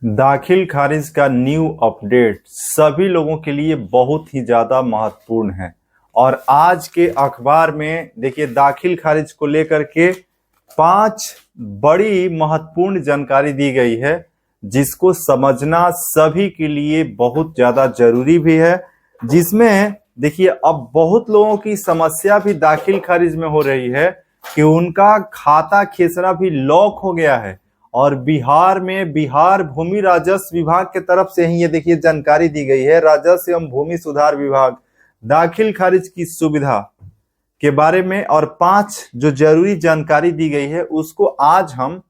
दाखिल खारिज का न्यू अपडेट सभी लोगों के लिए बहुत ही ज़्यादा महत्वपूर्ण है। और आज के अखबार में देखिए दाखिल खारिज को लेकर के 5 बड़ी महत्वपूर्ण जानकारी दी गई है, जिसको समझना सभी के लिए बहुत ज़्यादा जरूरी भी है। जिसमें देखिए अब बहुत लोगों की समस्या भी दाखिल खारिज में हो रही है कि उनका खाता खेसरा भी लॉक हो गया है। और बिहार में बिहार भूमि राजस्व विभाग के तरफ से ही ये देखिए जानकारी दी गई है। राजस्व एवं भूमि सुधार विभाग दाखिल खारिज की सुविधा के बारे में और 5 जो जरूरी जानकारी दी गई है उसको आज हम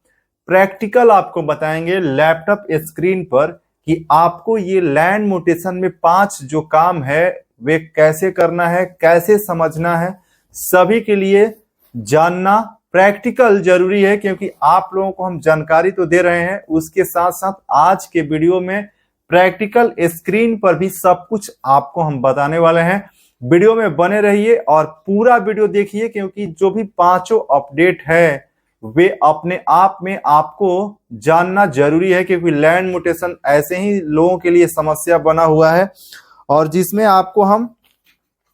प्रैक्टिकल आपको बताएंगे लैपटॉप स्क्रीन पर कि आपको ये लैंड म्यूटेशन में 5 जो काम है वे कैसे करना है, कैसे समझना है। सभी के लिए जानना प्रैक्टिकल जरूरी है, क्योंकि आप लोगों को हम जानकारी तो दे रहे हैं, उसके साथ साथ आज के वीडियो में प्रैक्टिकल स्क्रीन पर भी सब कुछ आपको हम बताने वाले हैं। वीडियो में बने रहिए और पूरा वीडियो देखिए, क्योंकि जो भी 5 अपडेट है वे अपने आप में आपको जानना जरूरी है, क्योंकि लैंड म्यूटेशन ऐसे ही लोगों के लिए समस्या बना हुआ है और जिसमें आपको हम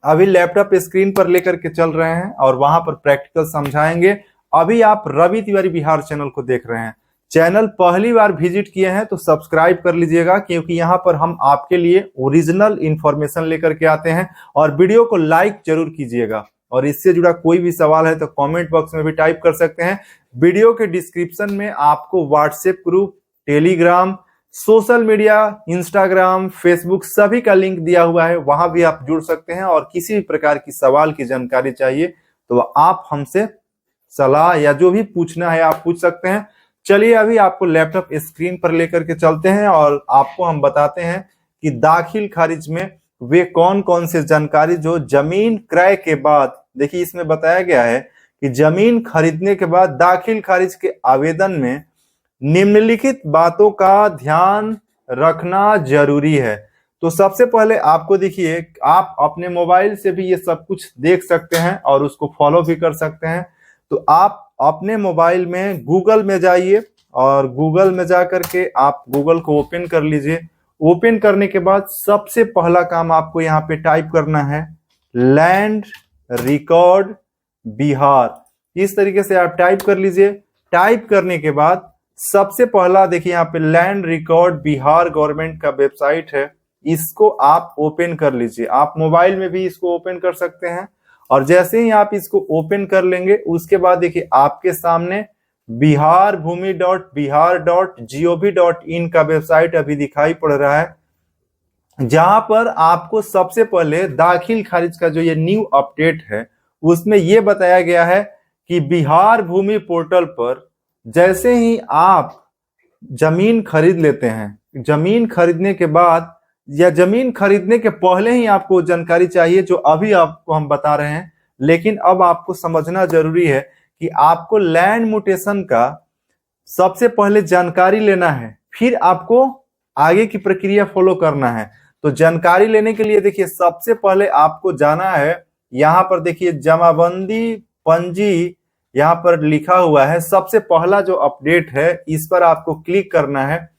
अभी लैपटॉप स्क्रीन पर लेकर के चल रहे हैं और वहां पर प्रैक्टिकल समझाएंगे। अभी आप रवि तिवारी बिहार चैनल को देख रहे हैं। चैनल पहली बार विजिट किए हैं तो सब्सक्राइब कर लीजिएगा, क्योंकि यहाँ पर हम आपके लिए ओरिजिनल इंफॉर्मेशन लेकर के आते हैं। और वीडियो को लाइक जरूर कीजिएगा और इससे जुड़ा कोई भी सवाल है तो कमेंट बॉक्स में भी टाइप कर सकते हैं। वीडियो के डिस्क्रिप्शन में आपको WhatsApp group, Telegram, social media, Instagram, Facebook सभी का लिंक दिया हुआ है, वहां भी आप जुड़ सकते हैं। और किसी भी प्रकार की सवाल की जानकारी चाहिए तो आप हमसे सलाह या जो भी पूछना है आप पूछ सकते हैं। चलिए अभी आपको लैपटॉप स्क्रीन पर लेकर के चलते हैं और आपको हम बताते हैं कि दाखिल खारिज में वे कौन कौन से जानकारी जो जमीन क्रय के बाद, देखिए इसमें बताया गया है कि जमीन खरीदने के बाद दाखिल खारिज के आवेदन में निम्नलिखित बातों का ध्यान रखना जरूरी है। तो सबसे पहले आपको देखिए, आप अपने मोबाइल से भी ये सब कुछ देख सकते हैं और उसको फॉलो भी कर सकते हैं। तो आप अपने मोबाइल में गूगल में जाइए और गूगल में जा करके आप गूगल को ओपन कर लीजिए। ओपन करने के बाद सबसे पहला काम आपको यहाँ पे टाइप करना है लैंड रिकॉर्ड बिहार। इस तरीके से आप टाइप कर लीजिए। टाइप करने के बाद सबसे पहला देखिए यहाँ पे लैंड रिकॉर्ड बिहार गवर्नमेंट का वेबसाइट है, इसको आप ओपन कर लीजिए। आप मोबाइल में भी इसको ओपन कर सकते हैं और जैसे ही आप इसको ओपन कर लेंगे उसके बाद देखिए आपके सामने biharbhumi.bihar.gov.in का वेबसाइट अभी दिखाई पड़ रहा है, जहां पर आपको सबसे पहले दाखिल खारिज का जो ये न्यू अपडेट है उसमें ये बताया गया है कि बिहार भूमि पोर्टल पर जैसे ही आप जमीन खरीद लेते हैं, जमीन खरीदने के बाद या जमीन खरीदने के पहले ही आपको जानकारी चाहिए जो अभी आपको हम बता रहे हैं, लेकिन अब आपको समझना जरूरी है कि आपको लैंड म्यूटेशन का सबसे पहले जानकारी लेना है, फिर आपको आगे की प्रक्रिया फॉलो करना है। तो जानकारी लेने के लिए देखिए सबसे पहले आपको जाना है, यहाँ पर देखिए जमाबंदी पंजी यहाँ पर लिखा हुआ है। सबसे पहला जो अपडेट है इस पर आपको क्लिक करना है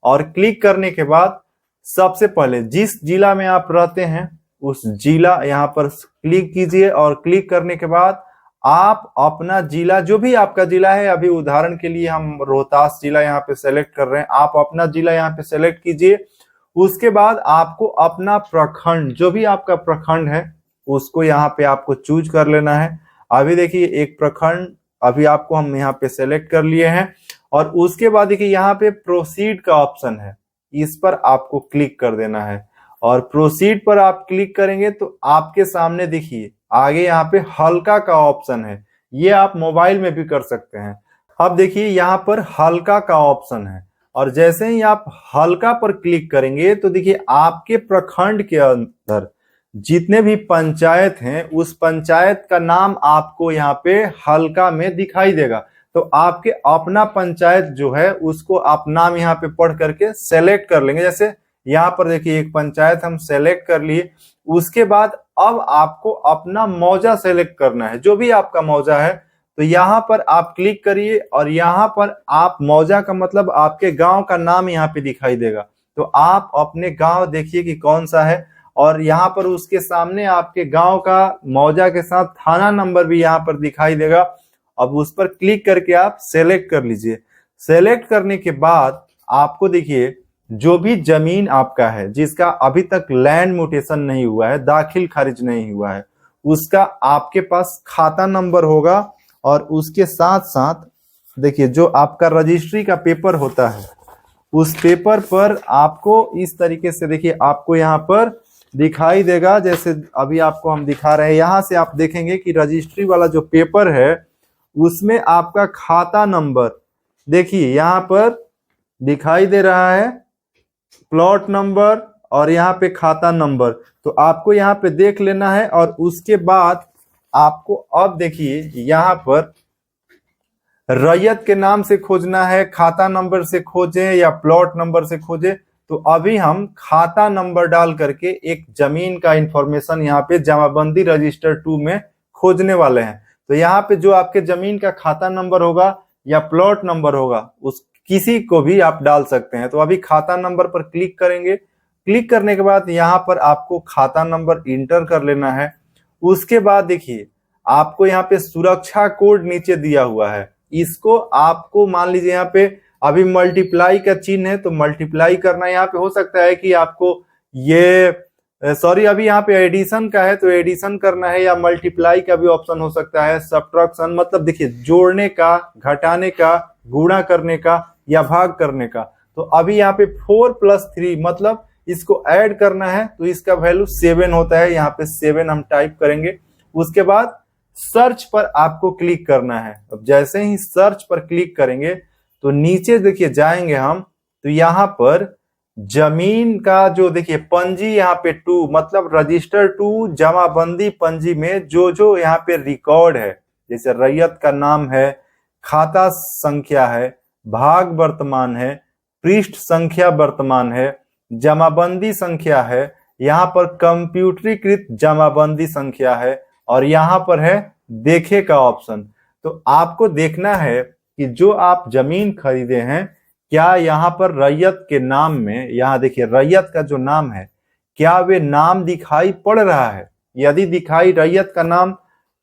और क्लिक करने के बाद सबसे पहले जिस जिला में आप रहते हैं उस जिला यहाँ पर क्लिक कीजिए और क्लिक करने के बाद आप अपना जिला, जो भी आपका जिला है, अभी उदाहरण के लिए हम रोहतास जिला यहाँ पे सेलेक्ट कर रहे हैं, आप अपना जिला यहाँ पे सेलेक्ट कीजिए। उसके बाद आपको अपना प्रखंड, जो भी आपका प्रखंड है उसको यहाँ पे आपको चूज कर लेना है। अभी देखिए एक प्रखंड अभी आपको हम यहाँ पे सेलेक्ट कर लिए हैं और उसके बाद देखिए यहाँ पे प्रोसीड का ऑप्शन है, इस पर आपको क्लिक कर देना है और प्रोसीड पर आप क्लिक करेंगे तो आपके सामने देखिए आगे यहाँ पे हल्का का ऑप्शन है, ये आप मोबाइल में भी कर सकते हैं। अब देखिए यहाँ पर हल्का का ऑप्शन है और जैसे ही आप हल्का पर क्लिक करेंगे तो देखिए आपके प्रखंड के अंदर जितने भी पंचायत हैं उस पंचायत का नाम आपको यहाँ पे हल्का में दिखाई देगा। तो आपके अपना पंचायत जो है उसको आप नाम यहाँ पे पढ़ करके सेलेक्ट कर लेंगे। जैसे यहाँ पर देखिए एक पंचायत हम सेलेक्ट कर लिए। उसके बाद अब आपको अपना मौजा सेलेक्ट करना है, जो भी आपका मौजा है। तो यहाँ पर आप क्लिक करिए और यहाँ पर आप मौजा का मतलब आपके गांव का नाम यहाँ पे दिखाई देगा। तो आप अपने गांव देखिए कि कौन सा है, और यहाँ पर उसके सामने आपके गांव का मौजा के साथ थाना नंबर भी यहाँ पर दिखाई देगा। अब उस पर क्लिक करके आप सेलेक्ट कर लीजिए। सेलेक्ट करने के बाद आपको देखिए जो भी जमीन आपका है जिसका अभी तक लैंड म्यूटेशन नहीं हुआ है, दाखिल खारिज नहीं हुआ है, उसका आपके पास खाता नंबर होगा। और उसके साथ साथ देखिए जो आपका रजिस्ट्री का पेपर होता है उस पेपर पर आपको इस तरीके से देखिए आपको यहाँ पर दिखाई देगा, जैसे अभी आपको हम दिखा रहे हैं। यहाँ से आप देखेंगे कि रजिस्ट्री वाला जो पेपर है उसमें आपका खाता नंबर देखिए यहाँ पर दिखाई दे रहा है, प्लॉट नंबर और यहाँ पे खाता नंबर। तो आपको यहाँ पे देख लेना है और उसके बाद आपको अब देखिए यहाँ पर रैयत के नाम से खोजना है, खाता नंबर से खोजें या प्लॉट नंबर से खोजें। तो अभी हम खाता नंबर डाल करके एक जमीन का इंफॉर्मेशन यहाँ पे जमाबंदी रजिस्टर 2 में खोजने वाले हैं। तो यहाँ पे जो आपके जमीन का खाता नंबर होगा या प्लॉट नंबर होगा उस किसी को भी आप डाल सकते हैं। तो अभी खाता नंबर पर क्लिक करेंगे। क्लिक करने के बाद यहाँ पर आपको खाता नंबर इंटर कर लेना है। उसके बाद देखिए आपको यहाँ पे सुरक्षा कोड नीचे दिया हुआ है, इसको आपको मान लीजिए यहाँ पे अभी मल्टीप्लाई का चिन्ह है तो मल्टीप्लाई करना यहाँ पे हो सकता है कि आपको ये अभी यहाँ पे एडिशन का है तो एडिशन करना है, या मल्टीप्लाई का भी ऑप्शन हो सकता है, सब्ट्रैक्शन मतलब देखिए जोड़ने का, घटाने का, गुणा करने का या भाग करने का। तो अभी यहाँ पे 4 + 3 मतलब इसको ऐड करना है तो इसका वैल्यू 7 होता है, यहाँ पे 7 हम टाइप करेंगे। उसके बाद सर्च पर आपको क्लिक करना है। अब जैसे ही सर्च पर क्लिक करेंगे तो नीचे देखिए जाएंगे हम, तो यहाँ पर जमीन का जो देखिए पंजी यहाँ पे 2 मतलब रजिस्टर 2 जमाबंदी पंजी में जो यहाँ पे रिकॉर्ड है, जैसे रैयत का नाम है, खाता संख्या है, भाग वर्तमान है, पृष्ठ संख्या वर्तमान है, जमाबंदी संख्या है, यहाँ पर कंप्यूटरीकृत जमाबंदी संख्या है और यहाँ पर है देखे का ऑप्शन। तो आपको देखना है कि जो आप जमीन खरीदे हैं क्या यहाँ पर रैयत के नाम में, यहाँ देखिए रैयत का जो नाम है क्या वे नाम दिखाई पड़ रहा है। यदि दिखाई रैयत का नाम,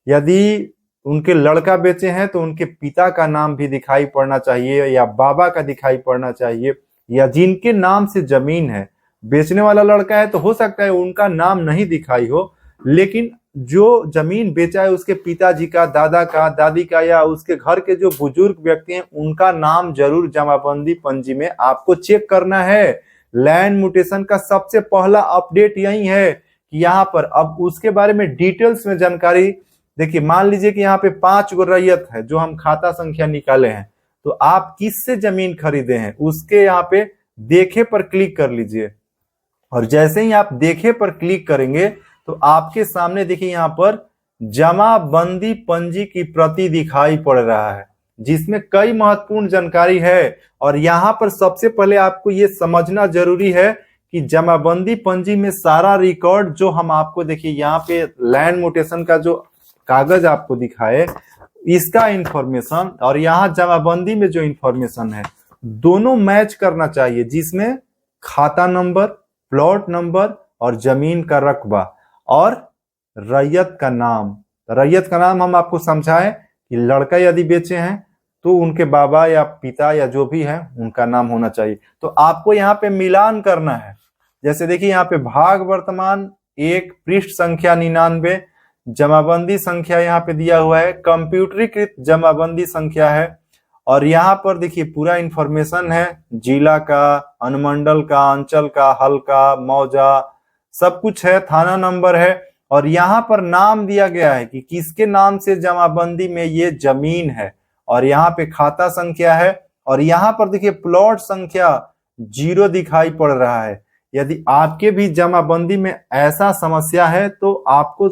यदि उनके लड़का बेचे हैं तो उनके पिता का नाम भी दिखाई पड़ना चाहिए या बाबा का दिखाई पड़ना चाहिए, या जिनके नाम से जमीन है बेचने वाला लड़का है तो हो सकता है उनका नाम नहीं दिखाई हो, लेकिन जो जमीन बेचा है उसके पिताजी का, दादा का, दादी का या उसके घर के जो बुजुर्ग व्यक्ति हैं उनका नाम जरूर जमाबंदी पंजी में आपको चेक करना है। लैंड म्यूटेशन का सबसे पहला अपडेट यही है कि यहाँ पर अब उसके बारे में डिटेल्स में जानकारी देखिए। मान लीजिए कि यहाँ पे 5 गो रैयत है जो हम खाता संख्या निकाले हैं, तो आप किससे जमीन खरीदे हैं उसके यहाँ पे देखे पर क्लिक कर लीजिए। और जैसे ही आप देखे पर क्लिक करेंगे तो आपके सामने देखिए यहाँ पर जमाबंदी पंजी की प्रति दिखाई पड़ रहा है जिसमें कई महत्वपूर्ण जानकारी है। और यहाँ पर सबसे पहले आपको ये समझना जरूरी है कि जमाबंदी पंजी में सारा रिकॉर्ड जो हम आपको देखिए यहाँ पे लैंड म्यूटेशन का जो कागज आपको दिखाए इसका इंफॉर्मेशन और यहाँ जमाबंदी में जो इंफॉर्मेशन है दोनों मैच करना चाहिए, जिसमें खाता नंबर, प्लॉट नंबर और जमीन का रकबा और रैयत का नाम। रैयत का नाम हम आपको समझाएं कि लड़का यदि बेचे हैं तो उनके बाबा या पिता या जो भी है उनका नाम होना चाहिए। तो आपको यहाँ पे मिलान करना है। जैसे देखिए यहाँ पे भाग वर्तमान 1, पृष्ठ संख्या 99, जमाबंदी संख्या यहाँ पे दिया हुआ है, कंप्यूटरीकृत जमाबंदी संख्या है और यहाँ पर देखिए पूरा इंफॉर्मेशन है, जिला का, अनुमंडल का, अंचल का, हल्का, मौजा सब कुछ है, थाना नंबर है और यहाँ पर नाम दिया गया है कि किसके नाम से जमाबंदी में ये जमीन है और यहाँ पे खाता संख्या है और यहाँ पर देखिए प्लॉट संख्या 0 दिखाई पड़ रहा है। यदि आपके भी जमाबंदी में ऐसा समस्या है तो आपको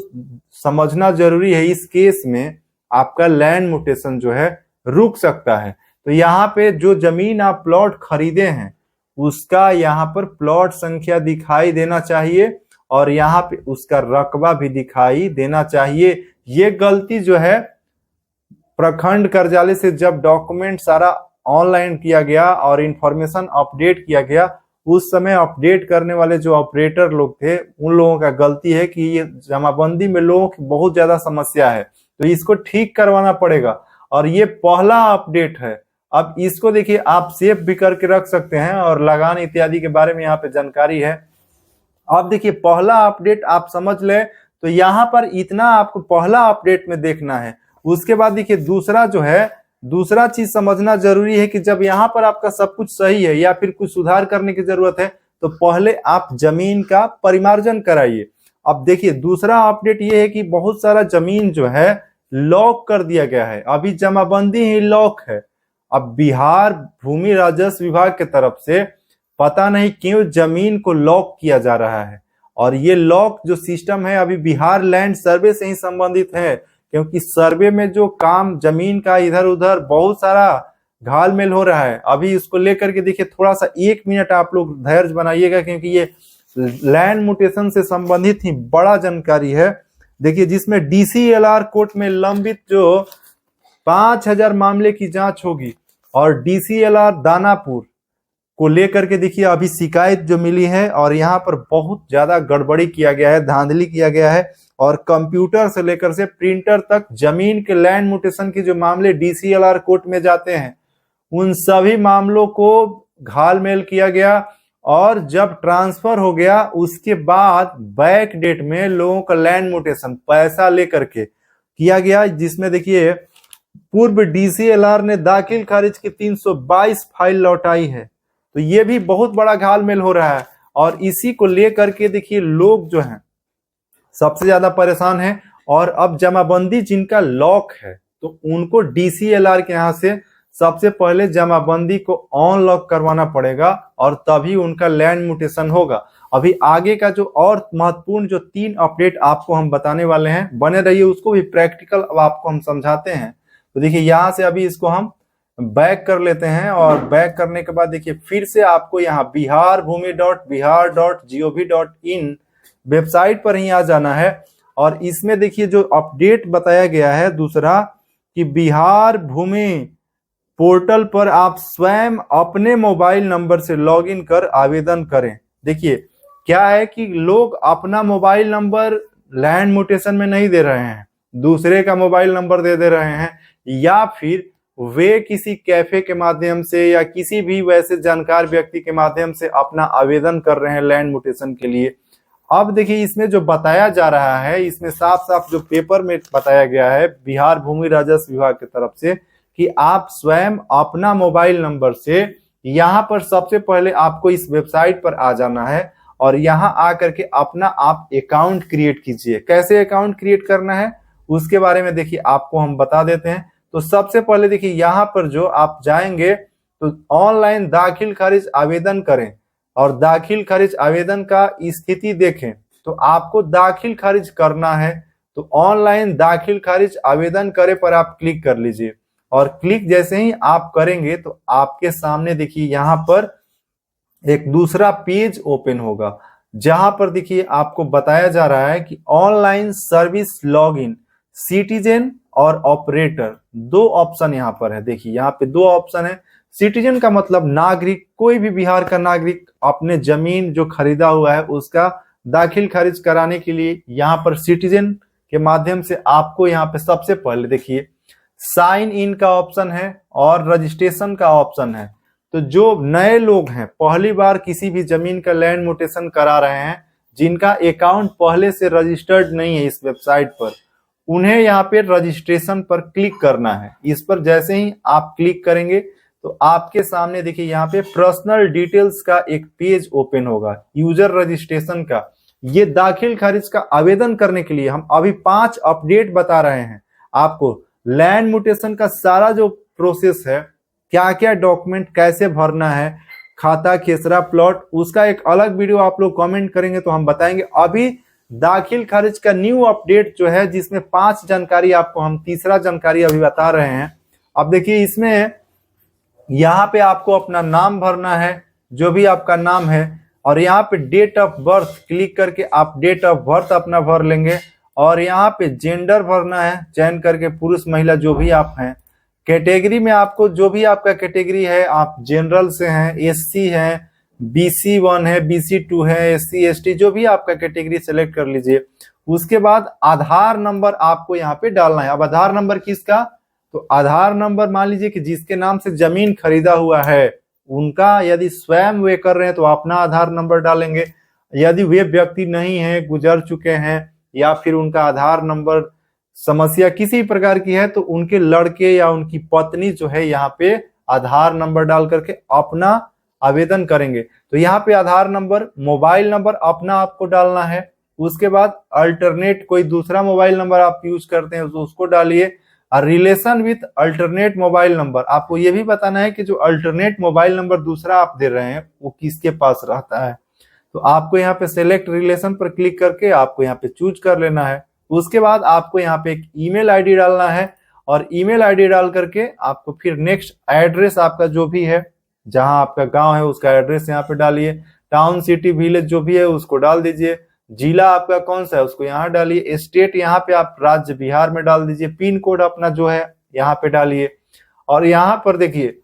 समझना जरूरी है, इस केस में आपका लैंड म्यूटेशन जो है रुक सकता है। तो यहाँ पे जो जमीन आप प्लॉट खरीदे हैं उसका यहाँ पर प्लॉट संख्या दिखाई देना चाहिए और यहाँ पे उसका रकबा भी दिखाई देना चाहिए। ये गलती जो है प्रखंड कार्यालय से जब डॉक्यूमेंट सारा ऑनलाइन किया गया और इंफॉर्मेशन अपडेट किया गया, उस समय अपडेट करने वाले जो ऑपरेटर लोग थे उन लोगों का गलती है कि ये जमाबंदी में लोगों की बहुत ज्यादा समस्या है, तो इसको ठीक करवाना पड़ेगा। और ये पहला अपडेट है। अब इसको देखिए आप सेव भी करके रख सकते हैं और लगान इत्यादि के बारे में यहाँ पे जानकारी है। अब देखिए पहला अपडेट आप समझ ले तो यहाँ पर इतना आपको पहला अपडेट में देखना है। उसके बाद देखिए दूसरा जो है, दूसरा चीज समझना जरूरी है कि जब यहाँ पर आपका सब कुछ सही है या फिर कुछ सुधार करने की जरूरत है तो पहले आप जमीन का परिमार्जन कराइए। अब देखिए दूसरा अपडेट ये है कि बहुत सारा जमीन जो है लॉक कर दिया गया है, अभी जमाबंदी ही लॉक है। अब बिहार भूमि राजस्व विभाग की तरफ से पता नहीं क्यों जमीन को लॉक किया जा रहा है, और ये लॉक जो सिस्टम है अभी बिहार लैंड सर्वे से ही संबंधित है, क्योंकि सर्वे में जो काम जमीन का इधर उधर बहुत सारा घालमेल हो रहा है। अभी इसको लेकर के देखिए थोड़ा सा 1 मिनट आप लोग धैर्य बनाइएगा, क्योंकि ये लैंड म्यूटेशन से संबंधित ही बड़ा जानकारी है। देखिए जिसमें DCLR कोर्ट में लंबित जो 5000 मामले की जांच होगी, और DCLR दानापुर को लेकर के देखिए अभी शिकायत जो मिली है, और यहाँ पर बहुत ज्यादा गड़बड़ी किया गया है, धांधली किया गया है, और कंप्यूटर से लेकर से प्रिंटर तक जमीन के लैंड म्यूटेशन के जो मामले DCLR कोर्ट में जाते हैं उन सभी मामलों को घालमेल किया गया। और जब ट्रांसफर हो गया उसके बाद बैक डेट में लोगों का लैंड म्यूटेशन पैसा लेकर के किया गया, जिसमें देखिए पूर्व DCLR ने दाखिल खारिज की 322 फाइल लौटाई है। तो ये भी बहुत बड़ा घालमेल हो रहा है, और इसी को लेकर के देखिए लोग जो हैं सबसे ज्यादा परेशान हैं। और अब जमाबंदी जिनका लॉक है तो उनको DCLR के यहाँ से सबसे पहले जमाबंदी को अनलॉक करवाना पड़ेगा, और तभी उनका लैंड म्यूटेशन होगा। अभी आगे का जो और महत्वपूर्ण जो 3 अपडेट आपको हम बताने वाले हैं, बने रहिए, उसको भी प्रैक्टिकल अब आपको हम समझाते हैं। तो देखिए यहाँ से अभी इसको हम बैक कर लेते हैं, और बैक करने के बाद देखिए फिर से आपको यहाँ biharbhumi.bihar.gov.in वेबसाइट पर ही आ जाना है। और इसमें देखिए जो अपडेट बताया गया है दूसरा, कि बिहार भूमि पोर्टल पर आप स्वयं अपने मोबाइल नंबर से लॉगिन कर आवेदन करें। देखिए क्या है कि लोग अपना मोबाइल नंबर लैंड म्यूटेशन में नहीं दे रहे हैं, दूसरे का मोबाइल नंबर दे रहे हैं, या फिर वे किसी कैफे के माध्यम से या किसी भी वैसे जानकार व्यक्ति के माध्यम से अपना आवेदन कर रहे हैं लैंड म्यूटेशन के लिए। अब देखिए इसमें जो बताया जा रहा है, इसमें साफ साफ जो पेपर में बताया गया है बिहार भूमि राजस्व विभाग की तरफ से, कि आप स्वयं अपना मोबाइल नंबर से यहाँ पर सबसे पहले आपको इस वेबसाइट पर आ जाना है, और यहाँ आकर के अपना आप अकाउंट क्रिएट कीजिए। कैसे अकाउंट क्रिएट करना है उसके बारे में देखिए आपको हम बता देते हैं। तो सबसे पहले देखिए यहाँ पर जो आप जाएंगे तो ऑनलाइन दाखिल खारिज आवेदन करें, और दाखिल खारिज आवेदन का स्थिति देखें। तो आपको दाखिल खारिज करना है तो ऑनलाइन दाखिल खारिज आवेदन करे पर आप क्लिक कर लीजिए, और क्लिक जैसे ही आप करेंगे तो आपके सामने देखिए यहाँ पर एक दूसरा पेज ओपन होगा, जहां पर देखिए आपको बताया जा रहा है कि ऑनलाइन सर्विस लॉगिन सिटीजन और ऑपरेटर, 2 ऑप्शन यहाँ पर है। देखिए यहाँ पे 2 ऑप्शन है। सिटीजन का मतलब नागरिक, कोई भी बिहार का नागरिक अपने जमीन जो खरीदा हुआ है उसका दाखिल खारिज कराने के लिए यहाँ पर सिटीजन के माध्यम से आपको यहाँ पे सबसे पहले देखिए साइन इन का ऑप्शन है और रजिस्ट्रेशन का ऑप्शन है। तो जो नए लोग हैं, पहली बार किसी भी जमीन का लैंड म्यूटेशन करा रहे हैं, जिनका अकाउंट पहले से रजिस्टर्ड नहीं है इस वेबसाइट पर, उन्हें यहाँ पे रजिस्ट्रेशन पर क्लिक करना है। इस पर जैसे ही आप क्लिक करेंगे तो आपके सामने देखिए यहाँ पे पर्सनल डिटेल्स का एक पेज ओपन होगा, यूजर रजिस्ट्रेशन का। ये दाखिल खारिज का आवेदन करने के लिए हम अभी 5 अपडेट बता रहे हैं आपको। लैंड म्यूटेशन का सारा जो प्रोसेस है, क्या क्या डॉक्यूमेंट कैसे भरना है, खाता खेसरा प्लॉट, उसका एक अलग वीडियो आप लोग कमेंट करेंगे तो हम बताएंगे। अभी दाखिल खारिज का न्यू अपडेट जो है, जिसमें 5 जानकारी आपको हम तीसरा जानकारी अभी बता रहे हैं। अब देखिए इसमें यहाँ पे आपको अपना नाम भरना है, जो भी आपका नाम है, और यहाँ पे डेट ऑफ बर्थ क्लिक करके आप डेट ऑफ बर्थ अपना भर लेंगे। और यहाँ पे जेंडर भरना है, चयन करके पुरुष महिला जो भी आप हैं। कैटेगरी में आपको जो भी आपका कैटेगरी है, आप जनरल से हैं, एससी हैं, BC1 है, BC2 है, SC ST जो भी आपका कैटेगरी सेलेक्ट कर लीजिए। उसके बाद आधार नंबर आपको यहाँ पे डालना है। अब आधार नंबर किसका, तो आधार नंबर मान लीजिए कि जिसके नाम से जमीन खरीदा हुआ है उनका, यदि स्वयं वे कर रहे हैं तो अपना आधार नंबर डालेंगे। यदि वे व्यक्ति नहीं है, गुजर चुके हैं, या फिर उनका आधार नंबर समस्या किसी प्रकार की है, तो उनके लड़के या उनकी पत्नी जो है यहाँ पे आधार नंबर डाल करके अपना आवेदन करेंगे। तो यहाँ पे आधार नंबर, मोबाइल नंबर अपना आपको डालना है। उसके बाद अल्टरनेट कोई दूसरा मोबाइल नंबर आप यूज करते हैं तो उसको डालिए। और relation with alternate mobile number, आपको ये भी बताना है कि जो अल्टरनेट मोबाइल नंबर दूसरा आप दे रहे हैं वो किसके पास रहता है। तो आपको यहाँ पे सिलेक्ट रिलेशन पर क्लिक करके आपको यहाँ पे चूज कर लेना है। उसके बाद आपको यहाँ पे एक ईमेल आईडी डालना है, और ईमेल आईडी डाल करके आपको फिर नेक्स्ट एड्रेस आपका जो भी है, जहां आपका गांव है उसका एड्रेस यहाँ पे डालिए। टाउन सिटी विलेज जो भी है उसको डाल दीजिए। जिला आपका कौन सा है उसको यहाँ डालिए। स्टेट यहाँ पे आप राज्य बिहार में डाल दीजिए। पिन कोड अपना जो है यहाँ पे डालिए। और यहाँ पर देखिए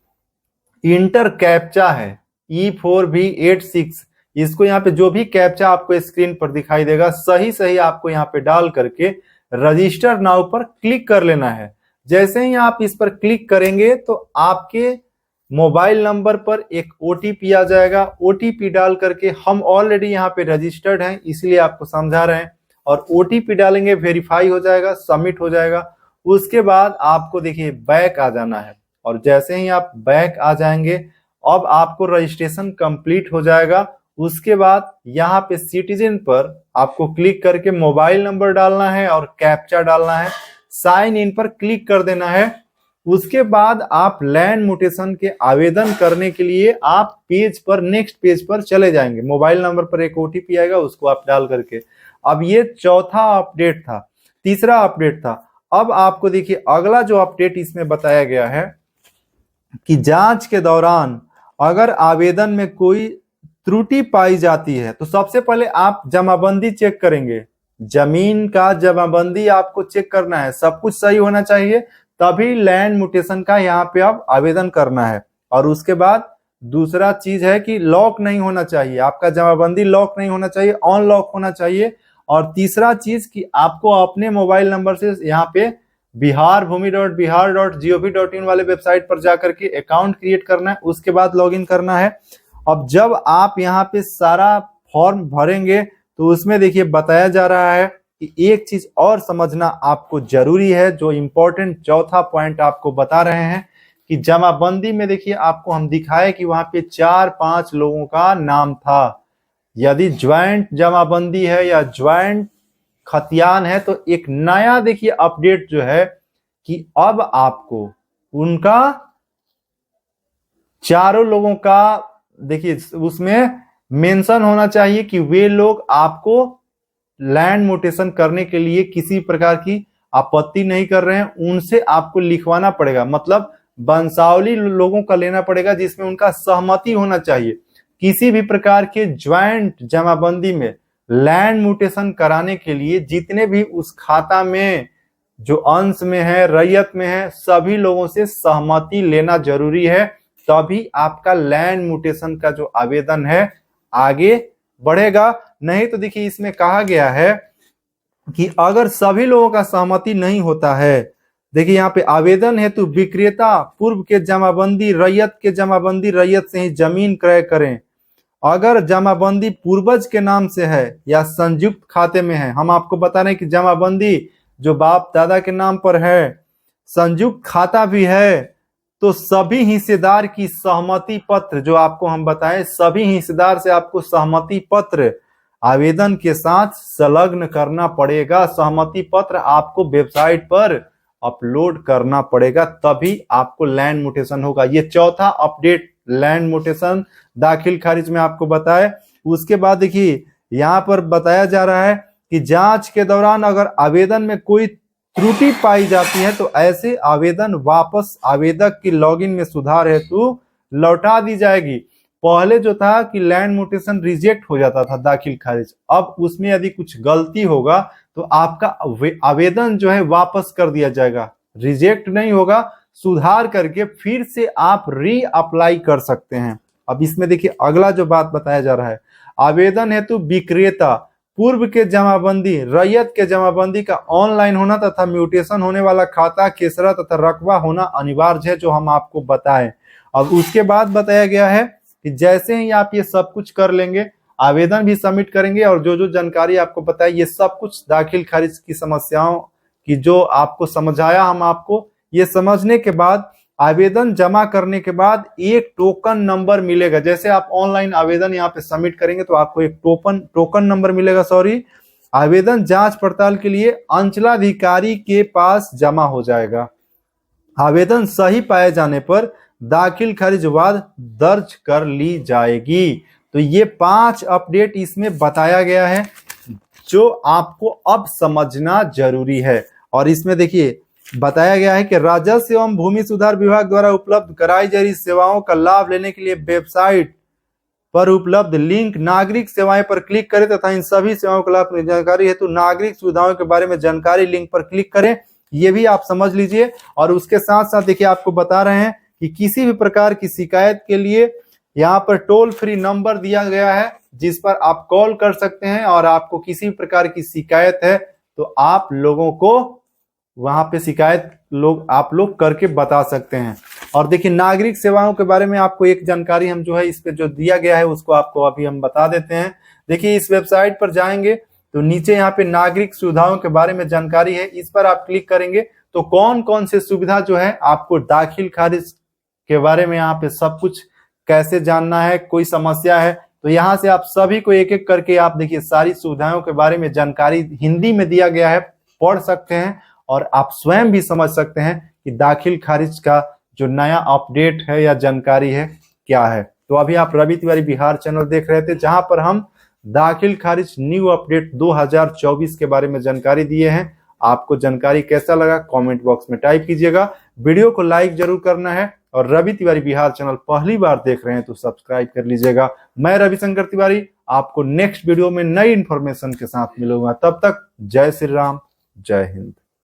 इंटर कैप्चा है E4V86, इसको यहाँ पे जो भी कैप्चा आपको स्क्रीन पर दिखाई देगा सही सही आपको यहाँ पे डाल करके रजिस्टर नाउ पर क्लिक कर लेना है। जैसे ही आप इस पर क्लिक करेंगे तो आपके मोबाइल नंबर पर एक OTP आ जाएगा। OTP डाल करके, हम ऑलरेडी यहाँ पे रजिस्टर्ड हैं इसलिए आपको समझा रहे हैं, और OTP डालेंगे, वेरीफाई हो जाएगा, सबमिट हो जाएगा। उसके बाद आपको देखिए बैक आ जाना है, और जैसे ही आप बैक आ जाएंगे अब आपको रजिस्ट्रेशन कंप्लीट हो जाएगा। उसके बाद यहाँ पे सिटीजन पर आपको क्लिक करके मोबाइल नंबर डालना है और कैप्चा डालना है। साइन इन पर क्लिक कर देना है। उसके बाद आप लैंड म्यूटेशन के आवेदन करने के लिए आप पेज पर, नेक्स्ट पेज पर चले जाएंगे। मोबाइल नंबर पर एक OTP आएगा, उसको आप डाल करके। अब ये चौथा अपडेट था। तीसरा अपडेट था। अब आपको देखिए अगला जो अपडेट इसमें बताया गया है कि जांच के दौरान अगर आवेदन में कोई त्रुटि पाई जाती है तो सबसे पहले आप जमाबंदी चेक करेंगे। जमीन का जमाबंदी आपको चेक करना है, सब कुछ सही होना चाहिए, तभी लैंड म्यूटेशन का यहाँ पे आप आवेदन करना है। और उसके बाद दूसरा चीज है कि लॉक नहीं होना चाहिए, आपका जमाबंदी लॉक नहीं होना चाहिए, ऑन लॉक होना चाहिए। और तीसरा चीज कि आपको अपने मोबाइल नंबर से यहाँ पे biharbhumi.bihar.gov.in वाले वेबसाइट पर जाकर के अकाउंट क्रिएट करना है, उसके बाद लॉगिन करना है। अब जब आप यहाँ पे सारा फॉर्म भरेंगे तो उसमें देखिए बताया जा रहा है कि एक चीज और समझना आपको जरूरी है, जो इंपॉर्टेंट चौथा पॉइंट आपको बता रहे हैं कि जमाबंदी में देखिए आपको हम दिखाए कि वहां पे 4-5 लोगों का नाम था। यदि ज्वाइंट जमाबंदी है या ज्वाइंट खतियान है तो एक नया देखिए अपडेट जो है कि अब आपको उनका चारों लोगों का देखिए उसमें मेंशन होना चाहिए कि वे लोग आपको लैंड म्यूटेशन करने के लिए किसी प्रकार की आपत्ति नहीं कर रहे हैं। उनसे आपको लिखवाना पड़ेगा, मतलब वंशावली लोगों का लेना पड़ेगा जिसमें उनका सहमति होना चाहिए। किसी भी प्रकार के ज्वाइंट जमाबंदी में लैंड म्यूटेशन कराने के लिए जितने भी उस खाता में जो अंश में है, रैयत में है, सभी लोगों से सहमति लेना जरूरी है, तभी आपका लैंड म्यूटेशन का जो आवेदन है आगे बढ़ेगा। नहीं तो देखिए इसमें कहा गया है कि अगर सभी लोगों का सहमति नहीं होता है, देखिए यहाँ पे आवेदन हेतु विक्रेता पूर्व के जमाबंदी रैयत के जमाबंदी रैयत से ही जमीन क्रय करें। अगर जमाबंदी पूर्वज के नाम से है या संयुक्त खाते में है, हम आपको बता रहे हैं कि जमाबंदी जो बाप दादा के नाम पर है, संयुक्त खाता भी है, तो सभी हिस्सेदार की सहमति पत्र जो आपको हम बताएं, सभी हिस्सेदार से आपको सहमति पत्र आवेदन के साथ संलग्न करना पड़ेगा। सहमति पत्र आपको वेबसाइट पर अपलोड करना पड़ेगा, तभी आपको लैंड म्यूटेशन होगा। ये चौथा अपडेट लैंड म्यूटेशन दाखिल खारिज में आपको बताए। उसके बाद देखिए यहाँ पर बताया जा रहा है कि जांच के दौरान अगर आवेदन में कोई त्रुटि पाई जाती है तो ऐसे आवेदन वापस आवेदक की लॉगिन में सुधार हेतु लौटा दी जाएगी। पहले जो था कि लैंड म्यूटेशन रिजेक्ट हो जाता था दाखिल खारिज, अब उसमें यदि कुछ गलती होगा तो आपका आवेदन जो है वापस कर दिया जाएगा, रिजेक्ट नहीं होगा, सुधार करके फिर से आप री अप्लाई कर सकते हैं। अब इसमें देखिए अगला जो बात बताया जा रहा है, आवेदन हेतु विक्रेता पूर्व के जमाबंदी रैयत के जमाबंदी का ऑनलाइन होना तथा म्यूटेशन होने वाला खाता केसरा तथा रकबा होना अनिवार्य है, जो हम आपको बताएं। अब उसके बाद बताया गया है कि जैसे ही आप ये सब कुछ कर लेंगे, आवेदन भी सबमिट करेंगे और जो जो जानकारी आपको बताई, ये सब कुछ दाखिल खारिज की समस्याओं की जो आपको समझाया हम आपको, ये समझने के बाद आवेदन जमा करने के बाद एक टोकन नंबर मिलेगा। जैसे आप ऑनलाइन आवेदन यहाँ पे सबमिट करेंगे तो आपको एक टोकन नंबर मिलेगा, आवेदन जांच पड़ताल के लिए अंचलाधिकारी के पास जमा हो जाएगा। आवेदन सही पाए जाने पर दाखिल खारिज वाद दर्ज कर ली जाएगी। तो ये 5 अपडेट इसमें बताया गया है जो आपको अब समझना जरूरी है। और इसमें देखिए बताया गया है कि राजस्व एवं भूमि सुधार विभाग द्वारा उपलब्ध कराई जा रही सेवाओं का लाभ लेने के लिए वेबसाइट पर उपलब्ध लिंक नागरिक सेवाएं पर क्लिक करें तथा इन सभी सेवाओं का लाभ जानकारी हेतु नागरिक सुविधाओं के बारे में जानकारी लिंक पर क्लिक करें। ये भी आप समझ लीजिए। और उसके साथ साथ देखिए आपको बता रहे हैं कि किसी भी प्रकार की शिकायत के लिए यहाँ पर टोल फ्री नंबर दिया गया है जिस पर आप कॉल कर सकते हैं, और आपको किसी भी प्रकार की शिकायत है तो आप लोगों को वहां पे शिकायत आप लोग करके बता सकते हैं। और देखिए नागरिक सेवाओं के बारे में आपको एक जानकारी हम जो है इस पे जो दिया गया है उसको आपको अभी हम बता देते हैं। देखिए इस वेबसाइट पर जाएंगे तो नीचे यहाँ पे नागरिक सुविधाओं के बारे में जानकारी है, इस पर आप क्लिक करेंगे तो कौन कौन से सुविधा जो है आपको दाखिल खारिज के बारे में यहाँ पे सब कुछ कैसे जानना है, कोई समस्या है तो यहाँ से आप सभी को एक एक करके आप देखिए सारी सुविधाओं के बारे में जानकारी हिंदी में दिया गया है, पढ़ सकते हैं और आप स्वयं भी समझ सकते हैं कि दाखिल खारिज का जो नया अपडेट है या जानकारी है क्या है। तो अभी आप रवि तिवारी बिहार चैनल देख रहे थे जहां पर हम दाखिल खारिज न्यू अपडेट 2024 के बारे में जानकारी दिए हैं। आपको जानकारी कैसा लगा कमेंट बॉक्स में टाइप कीजिएगा। वीडियो को लाइक जरूर करना है और रवि तिवारी बिहार चैनल पहली बार देख रहे हैं तो सब्सक्राइब कर लीजिएगा। मैं रविशंकर तिवारी आपको नेक्स्ट वीडियो में नई इंफॉर्मेशन के साथ मिलूंगा। तब तक जय श्री राम, जय हिंद।